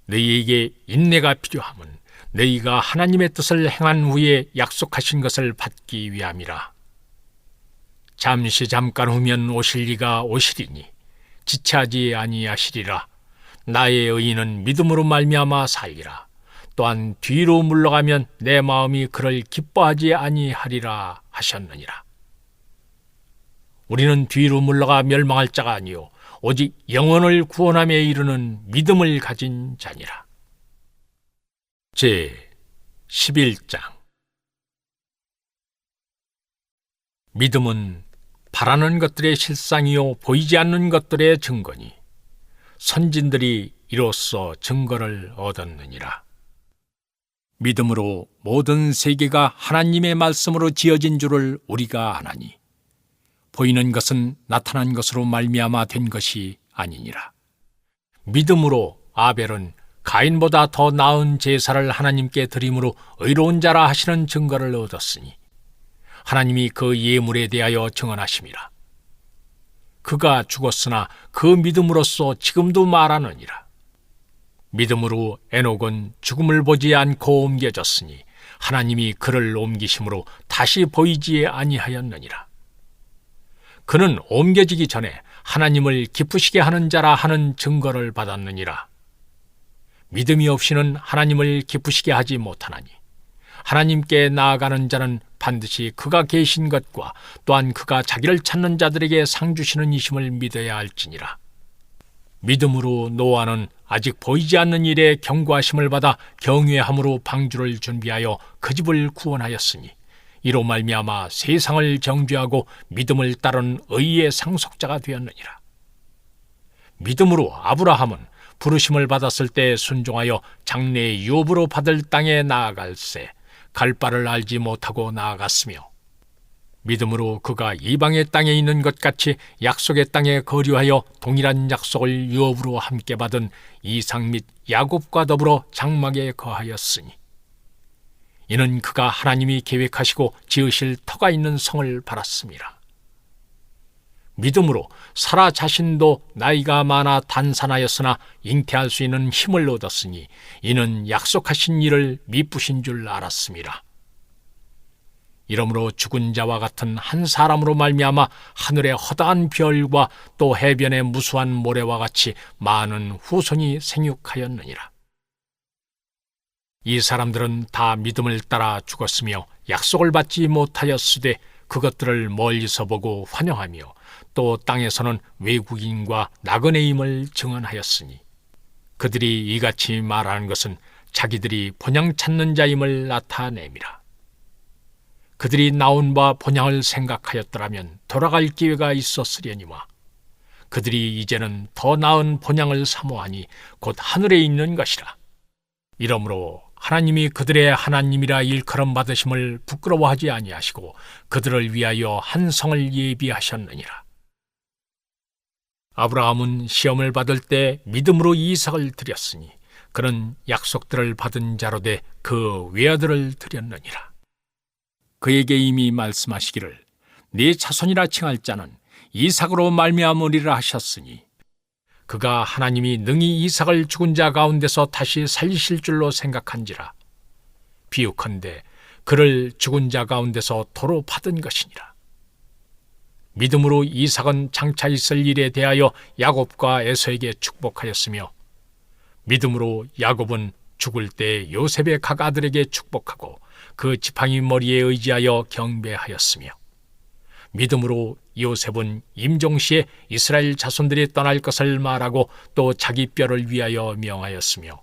너희에게 인내가 필요함은 너희가 하나님의 뜻을 행한 후에 약속하신 것을 받기 위함이라. 잠깐 후면 오실 이가 오시리니 지체하지 아니하시리라. 나의 의인은 믿음으로 말미암아 살리라. 또한 뒤로 물러가면 내 마음이 그를 기뻐하지 아니하리라 하셨느니라. 우리는 뒤로 물러가 멸망할 자가 아니요 오직 영혼을 구원함에 이르는 믿음을 가진 자니라. 제 11장. 믿음은 바라는 것들의 실상이요 보이지 않는 것들의 증거니 선진들이 이로써 증거를 얻었느니라. 믿음으로 모든 세계가 하나님의 말씀으로 지어진 줄을 우리가 아나니 보이는 것은 나타난 것으로 말미암아 된 것이 아니니라. 믿음으로 아벨은 가인보다 더 나은 제사를 하나님께 드림으로 의로운 자라 하시는 증거를 얻었으니 하나님이 그 예물에 대하여 증언하심이라. 그가 죽었으나 그 믿음으로써 지금도 말하느니라. 믿음으로 에녹은 죽음을 보지 않고 옮겨졌으니 하나님이 그를 옮기심으로 다시 보이지 아니하였느니라. 그는 옮겨지기 전에 하나님을 기쁘시게 하는 자라 하는 증거를 받았느니라. 믿음이 없이는 하나님을 기쁘시게 하지 못하나니 하나님께 나아가는 자는 반드시 그가 계신 것과 또한 그가 자기를 찾는 자들에게 상 주시는 이심을 믿어야 할지니라. 믿음으로 노아는 아직 보이지 않는 일에 경고하심을 받아 경외함으로 방주를 준비하여 그 집을 구원하였으니 이로 말미암아 세상을 정죄하고 믿음을 따른 의의 상속자가 되었느니라. 믿음으로 아브라함은 부르심을 받았을 때 순종하여 장래의 유업으로 받을 땅에 나아갈새 갈 바를 알지 못하고 나아갔으며 믿음으로 그가 이방의 땅에 있는 것 같이 약속의 땅에 거류하여 동일한 약속을 유업으로 함께 받은 이삭 및 야곱과 더불어 장막에 거하였으니 이는 그가 하나님이 계획하시고 지으실 터가 있는 성을 바랐습니다. 믿음으로 사라 자신도 나이가 많아 단산하였으나 잉태할 수 있는 힘을 얻었으니 이는 약속하신 일을 미쁘신 줄 알았습니다. 이러므로 죽은 자와 같은 한 사람으로 말미암아 하늘의 허다한 별과 또 해변의 무수한 모래와 같이 많은 후손이 생육하였느니라. 이 사람들은 다 믿음을 따라 죽었으며 약속을 받지 못하였으되 그것들을 멀리서 보고 환영하며 또 땅에서는 외국인과 나그네임을 증언하였으니 그들이 이같이 말하는 것은 자기들이 본향 찾는 자임을 나타내미라. 그들이 나온 바 본향을 생각하였더라면 돌아갈 기회가 있었으려니와 그들이 이제는 더 나은 본향을 사모하니 곧 하늘에 있는 것이라. 이러므로 하나님이 그들의 하나님이라 일컬음 받으심을 부끄러워하지 아니하시고 그들을 위하여 한 성을 예비하셨느니라. 아브라함은 시험을 받을 때 믿음으로 이삭을 드렸으니 그는 약속들을 받은 자로 돼 그 외아들을 드렸느니라. 그에게 이미 말씀하시기를 네 자손이라 칭할 자는 이삭으로 말미암으리라 하셨으니 그가 하나님이 능히 이삭을 죽은 자 가운데서 다시 살리실 줄로 생각한지라. 비유컨대 그를 죽은 자 가운데서 도로 받은 것이니라. 믿음으로 이삭은 장차 있을 일에 대하여 야곱과 에서에게 축복하였으며 믿음으로 야곱은 죽을 때 요셉의 각 아들에게 축복하고 그 지팡이 머리에 의지하여 경배하였으며 믿음으로 요셉은 임종시에 이스라엘 자손들이 떠날 것을 말하고 또 자기 뼈를 위하여 명하였으며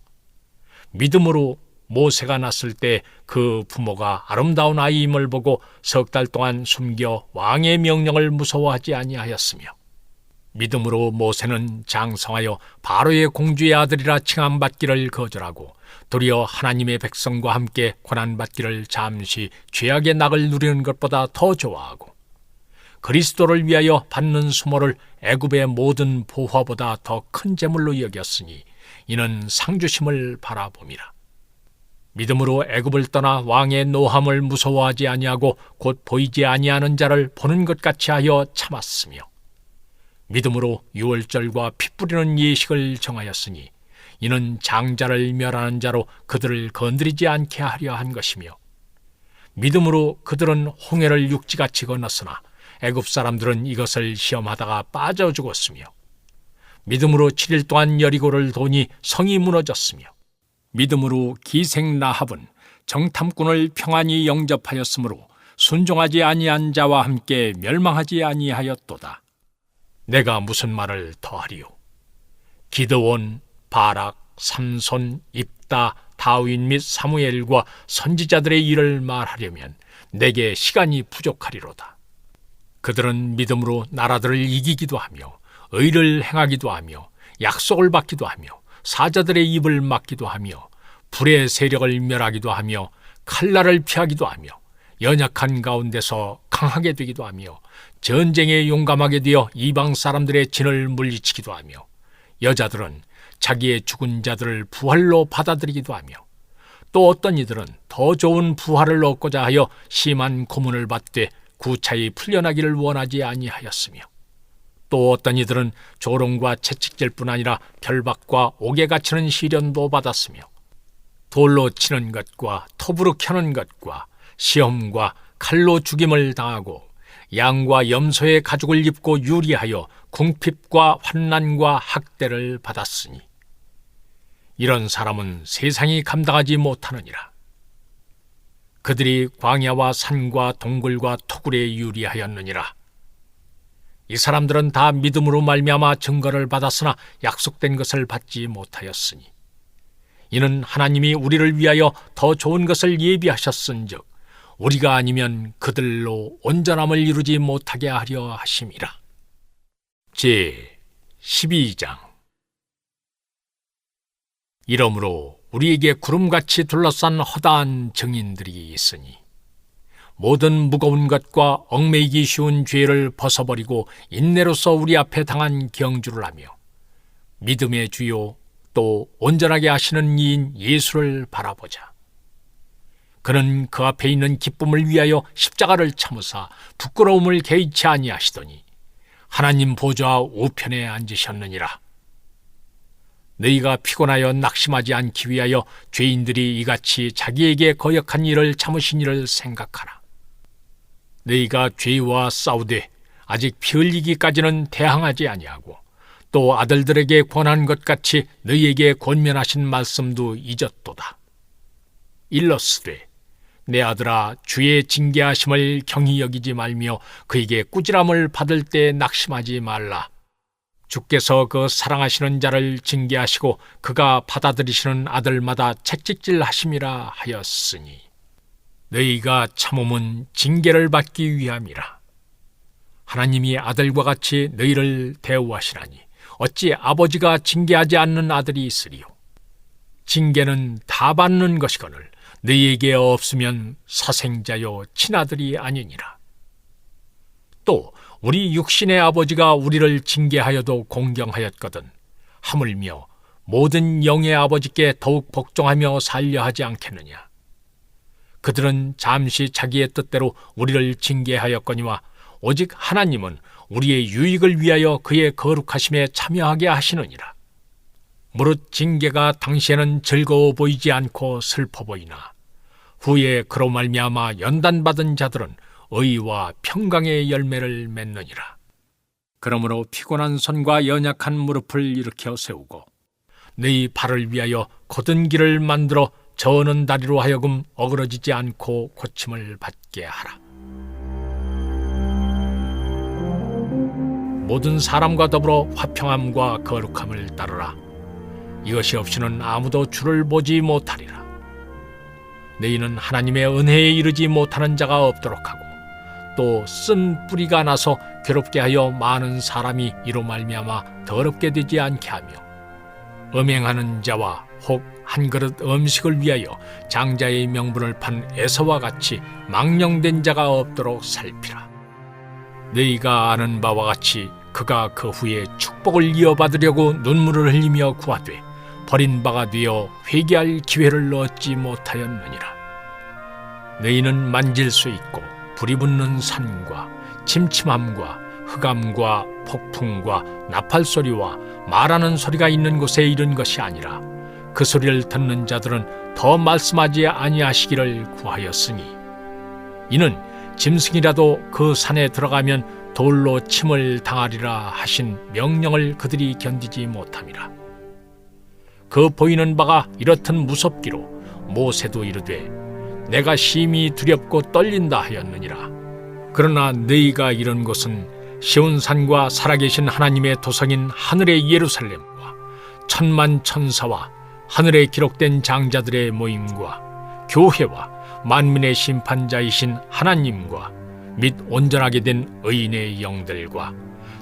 믿음으로 모세가 났을 때 그 부모가 아름다운 아이임을 보고 석 달 동안 숨겨 왕의 명령을 무서워하지 아니하였으며 믿음으로 모세는 장성하여 바로의 공주의 아들이라 칭함받기를 거절하고 도리어 하나님의 백성과 함께 고난받기를 잠시 죄악의 낙을 누리는 것보다 더 좋아하고 그리스도를 위하여 받는 수모를 애굽의 모든 보화보다 더 큰 재물로 여겼으니 이는 상주심을 바라봄이라. 믿음으로 애굽을 떠나 왕의 노함을 무서워하지 아니하고 곧 보이지 아니하는 자를 보는 것 같이 하여 참았으며 믿음으로 유월절과 피 뿌리는 예식을 정하였으니 이는 장자를 멸하는 자로 그들을 건드리지 않게 하려 한 것이며 믿음으로 그들은 홍해를 육지같이 건넜으나 애굽 사람들은 이것을 시험하다가 빠져 죽었으며 믿음으로 7일 동안 여리고를 도니 성이 무너졌으며 믿음으로 기생 라합은 정탐꾼을 평안히 영접하였으므로 순종하지 아니한 자와 함께 멸망하지 아니하였도다. 내가 무슨 말을 더하리요? 기드온, 바락, 삼손, 입다, 다윗 및 사무엘과 선지자들의 일을 말하려면 내게 시간이 부족하리로다. 그들은 믿음으로 나라들을 이기기도 하며 의를 행하기도 하며 약속을 받기도 하며 사자들의 입을 막기도 하며 불의 세력을 멸하기도 하며 칼날을 피하기도 하며 연약한 가운데서 강하게 되기도 하며 전쟁에 용감하게 되어 이방 사람들의 진을 물리치기도 하며 여자들은 자기의 죽은 자들을 부활로 받아들이기도 하며 또 어떤 이들은 더 좋은 부활을 얻고자 하여 심한 고문을 받되 구차히 풀려나기를 원하지 아니하였으며 또 어떤 이들은 조롱과 채찍질 뿐 아니라 결박과 옥에 갇히는 시련도 받았으며 돌로 치는 것과 톱으로 켜는 것과 시험과 칼로 죽임을 당하고 양과 염소의 가죽을 입고 유리하여 궁핍과 환난과 학대를 받았으니 이런 사람은 세상이 감당하지 못하느니라. 그들이 광야와 산과 동굴과 토굴에 유리하였느니라. 이 사람들은 다 믿음으로 말미암아 증거를 받았으나 약속된 것을 받지 못하였으니 이는 하나님이 우리를 위하여 더 좋은 것을 예비하셨은즉 우리가 아니면 그들로 온전함을 이루지 못하게 하려 하심이라. 제 12장. 이러므로 우리에게 구름같이 둘러싼 허다한 증인들이 있으니 모든 무거운 것과 얽매이기 쉬운 죄를 벗어버리고 인내로서 우리 앞에 당한 경주를 하며 믿음의 주요 또 온전하게 하시는 이인 예수를 바라보자. 그는 그 앞에 있는 기쁨을 위하여 십자가를 참으사 부끄러움을 개의치 아니하시더니 하나님 보좌 우편에 앉으셨느니라. 너희가 피곤하여 낙심하지 않기 위하여 죄인들이 이같이 자기에게 거역한 일을 참으신 일을 생각하라. 너희가 죄와 싸우되 아직 피 흘리기까지는 대항하지 아니하고 또 아들들에게 권한 것 같이 너희에게 권면하신 말씀도 잊었도다. 일러스되 내 아들아, 주의 징계하심을 경히 여기지 말며 그에게 꾸지람을 받을 때 낙심하지 말라. 주께서 그 사랑하시는 자를 징계하시고 그가 받아들이시는 아들마다 채찍질 하심이라 하였으니 너희가 참음은 징계를 받기 위함이라. 하나님이 아들과 같이 너희를 대우하시나니 어찌 아버지가 징계하지 않는 아들이 있으리요. 징계는 다 받는 것이거늘 너희에게 없으면 사생자요 친아들이 아니니라. 또 우리 육신의 아버지가 우리를 징계하여도 공경하였거든 하물며 모든 영의 아버지께 더욱 복종하며 살려 하지 않겠느냐. 그들은 잠시 자기의 뜻대로 우리를 징계하였거니와 오직 하나님은 우리의 유익을 위하여 그의 거룩하심에 참여하게 하시느니라. 무릇 징계가 당시에는 즐거워 보이지 않고 슬퍼 보이나 후에 그로 말미암아 연단받은 자들은 의와 평강의 열매를 맺느니라. 그러므로 피곤한 손과 연약한 무릎을 일으켜 세우고 너희 발을 위하여 곧은 길을 만들어 저는 다리로 하여금 어그러지지 않고 고침을 받게 하라. 모든 사람과 더불어 화평함과 거룩함을 따르라. 이것이 없이는 아무도 주를 보지 못하리라. 너희는 하나님의 은혜에 이르지 못하는 자가 없도록 하고 또 쓴 뿌리가 나서 괴롭게 하여 많은 사람이 이로 말미암아 더럽게 되지 않게 하며 음행하는 자와 혹 한 그릇 음식을 위하여 장자의 명분을 판 에서와 같이 망령된 자가 없도록 살피라. 너희가 아는 바와 같이 그가 그 후에 축복을 이어받으려고 눈물을 흘리며 구하되 버린 바가 되어 회개할 기회를 얻지 못하였느니라. 너희는 만질 수 있고 불이 붙는 산과 침침함과 흑암과 폭풍과 나팔소리와 말하는 소리가 있는 곳에 이른 것이 아니라 그 소리를 듣는 자들은 더 말씀하지 아니하시기를 구하였으니 이는 짐승이라도 그 산에 들어가면 돌로 침을 당하리라 하신 명령을 그들이 견디지 못함이라. 그 보이는 바가 이렇듯 무섭기로 모세도 이르되 내가 심히 두렵고 떨린다 하였느니라. 그러나 너희가 이런 곳은 시온산과 살아계신 하나님의 도성인 하늘의 예루살렘과 천만 천사와 하늘에 기록된 장자들의 모임과 교회와 만민의 심판자이신 하나님과 및 온전하게 된 의인의 영들과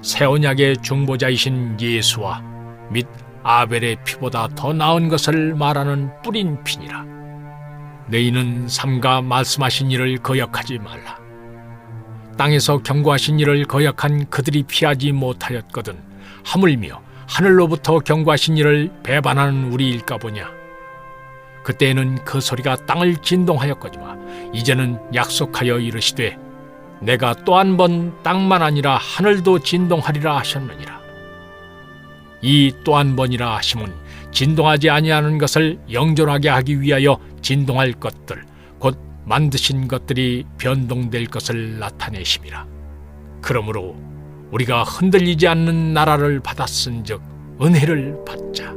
새 언약의 중보자이신 예수와 및 아벨의 피보다 더 나은 것을 말하는 뿌린 피니라. 너희는 삼가 말씀하신 일을 거역하지 말라. 땅에서 경고하신 일을 거역한 그들이 피하지 못하였거든 하물며 하늘로부터 경고하신 일을 배반하는 우리일까 보냐. 그때에는 그 소리가 땅을 진동하였거니와 이제는 약속하여 이르시되 내가 또 한 번 땅만 아니라 하늘도 진동하리라 하셨느니라. 이 또 한 번이라 하심은 진동하지 아니하는 것을 영존하게 하기 위하여 진동할 것들 곧 만드신 것들이 변동될 것을 나타내심이라. 그러므로 우리가 흔들리지 않는 나라를 받았은즉 은혜를 받자.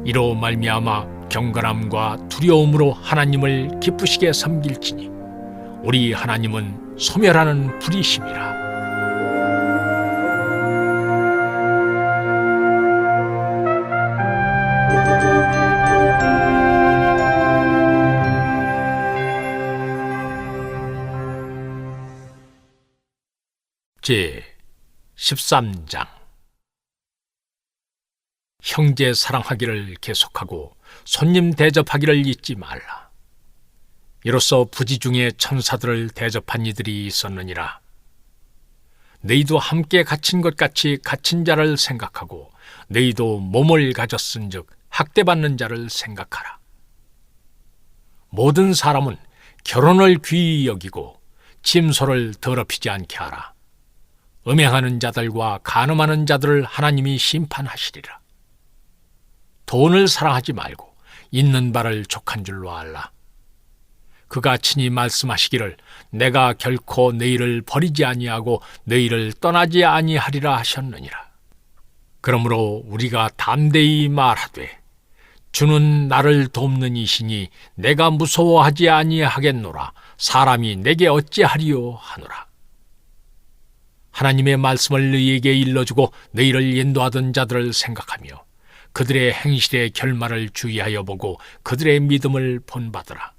이로 말미암아 경건함과 두려움으로 하나님을 기쁘시게 섬길지니 우리 하나님은 소멸하는 불이심이라. 제 13장. 형제 사랑하기를 계속하고 손님 대접하기를 잊지 말라. 이로써 부지 중에 천사들을 대접한 이들이 있었느니라. 너희도 함께 갇힌 것 같이 갇힌 자를 생각하고 너희도 몸을 가졌은즉 학대받는 자를 생각하라. 모든 사람은 결혼을 귀히 여기고 침소를 더럽히지 않게 하라. 음행하는 자들과 간음하는 자들을 하나님이 심판하시리라. 돈을 사랑하지 말고 있는 바를 족한 줄로 알라. 그가 친히 말씀하시기를 내가 결코 너희를 버리지 아니하고 너희를 떠나지 아니하리라 하셨느니라. 그러므로 우리가 담대히 말하되 주는 나를 돕는 이시니 내가 무서워하지 아니하겠노라. 사람이 내게 어찌하리요 하노라. 하나님의 말씀을 너희에게 일러주고 너희를 인도하던 자들을 생각하며 그들의 행실의 결말을 주의하여 보고 그들의 믿음을 본받으라.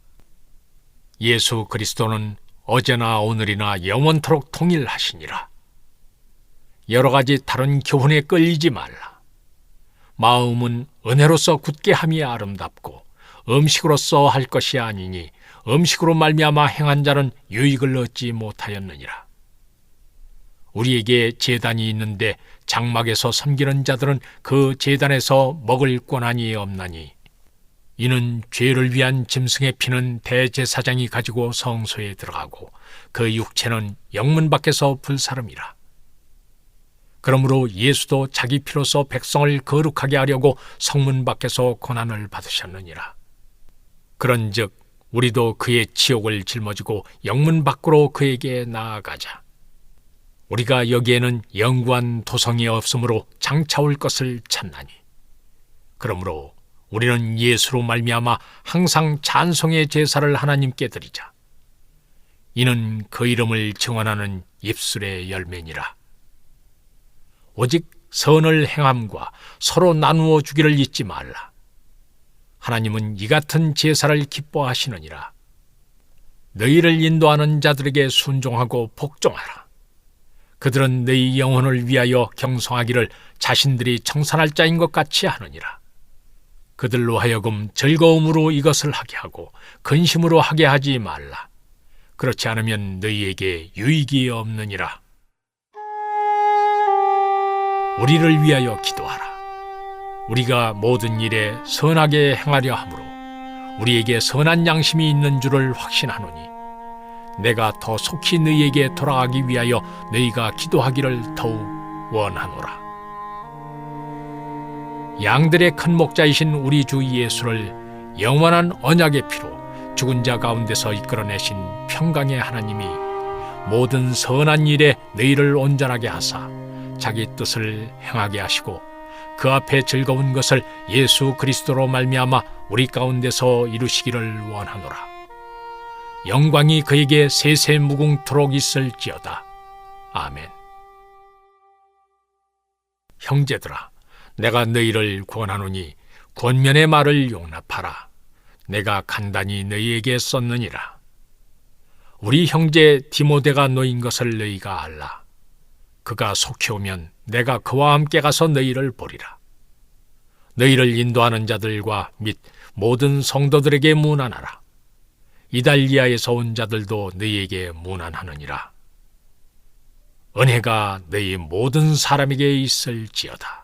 예수 그리스도는 어제나 오늘이나 영원토록 동일하시니라. 여러 가지 다른 교훈에 끌리지 말라. 마음은 은혜로서 굳게 함이 아름답고 음식으로서 할 것이 아니니 음식으로 말미암아 행한 자는 유익을 얻지 못하였느니라. 우리에게 제단이 있는데 장막에서 섬기는 자들은 그 제단에서 먹을 권한이 없나니 이는 죄를 위한 짐승의 피는 대제사장이 가지고 성소에 들어가고 그 육체는 영문 밖에서 불사름이라. 그러므로 예수도 자기 피로서 백성을 거룩하게 하려고 성문 밖에서 고난을 받으셨느니라. 그런즉 우리도 그의 치욕을 짊어지고 영문 밖으로 그에게 나아가자. 우리가 여기에는 영구한 도성이 없으므로 장차올 것을 찾나니 그러므로 우리는 예수로 말미암아 항상 찬송의 제사를 하나님께 드리자. 이는 그 이름을 증언하는 입술의 열매니라. 오직 선을 행함과 서로 나누어 주기를 잊지 말라. 하나님은 이 같은 제사를 기뻐하시느니라. 너희를 인도하는 자들에게 순종하고 복종하라. 그들은 너희 영혼을 위하여 경성하기를 자신들이 청산할 자인 것 같이 하느니라. 그들로 하여금 즐거움으로 이것을 하게 하고 근심으로 하게 하지 말라. 그렇지 않으면 너희에게 유익이 없느니라. 우리를 위하여 기도하라. 우리가 모든 일에 선하게 행하려 하므로 우리에게 선한 양심이 있는 줄을 확신하노니 내가 더 속히 너희에게 돌아가기 위하여 너희가 기도하기를 더욱 원하노라. 양들의 큰 목자이신 우리 주 예수를 영원한 언약의 피로 죽은 자 가운데서 이끌어내신 평강의 하나님이 모든 선한 일에 너희를 온전하게 하사 자기 뜻을 행하게 하시고 그 앞에 즐거운 것을 예수 그리스도로 말미암아 우리 가운데서 이루시기를 원하노라. 영광이 그에게 세세 무궁토록 있을지어다. 아멘. 형제들아, 내가 너희를 권하노니 권면의 말을 용납하라. 내가 간단히 너희에게 썼느니라. 우리 형제 디모데가 놓인 것을 너희가 알라. 그가 속히 오면 내가 그와 함께 가서 너희를 보리라. 너희를 인도하는 자들과 및 모든 성도들에게 문안하라. 이달리아에서 온 자들도 너희에게 문안하느니라. 은혜가 너희 모든 사람에게 있을지어다.